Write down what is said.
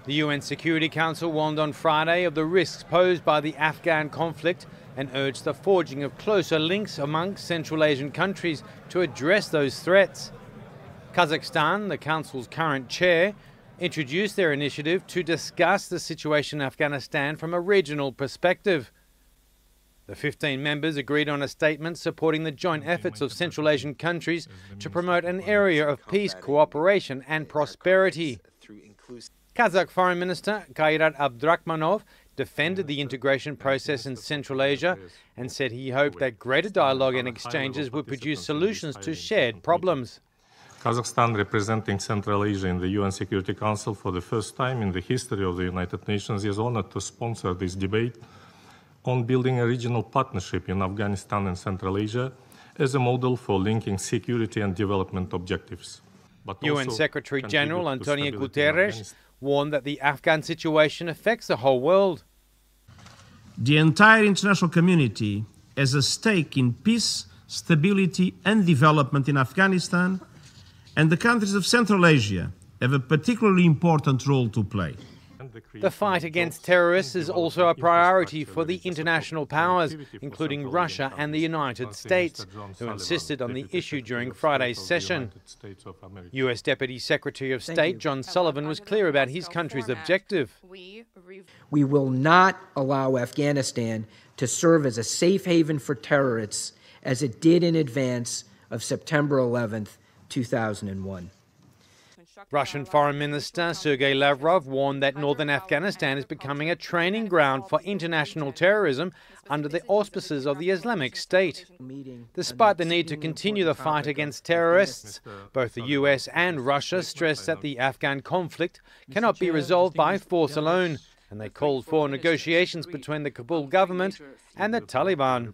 The UN Security Council warned on Friday of the risks posed by the Afghan conflict and urged the forging of closer links among Central Asian countries to address those threats. Kazakhstan, the Council's current chair, introduced their initiative to discuss the situation in Afghanistan from a regional perspective. The 15 members agreed on a statement supporting the joint efforts of Central Asian countries to promote an area of peace, cooperation and prosperity. Kazakh Foreign Minister Kairat Abdurakhmanov defended the integration process in Central Asia and said he hoped that greater dialogue and exchanges would produce solutions to shared problems. Kazakhstan, representing Central Asia in the UN Security Council for the first time in the history of the United Nations, is honored to sponsor this debate on building a regional partnership in Afghanistan and Central Asia as a model for linking security and development objectives. UN Secretary General Antonio Guterres warned that the Afghan situation affects the whole world. The entire international community has a stake in peace, stability and development in Afghanistan, and the countries of Central Asia have a particularly important role to play. The fight against terrorists is also a priority for the international powers, including Russia and the United States, who insisted on the issue during Friday's session. US Deputy Secretary of State John Sullivan was clear about his country's objective. We will not allow Afghanistan to serve as a safe haven for terrorists as it did in advance of September 11th, 2001. Russian Foreign Minister Sergei Lavrov warned that northern Afghanistan is becoming a training ground for international terrorism under the auspices of the Islamic State. Despite the need to continue the fight against terrorists, both the US and Russia stressed that the Afghan conflict cannot be resolved by force alone, and they called for negotiations between the Kabul government and the Taliban.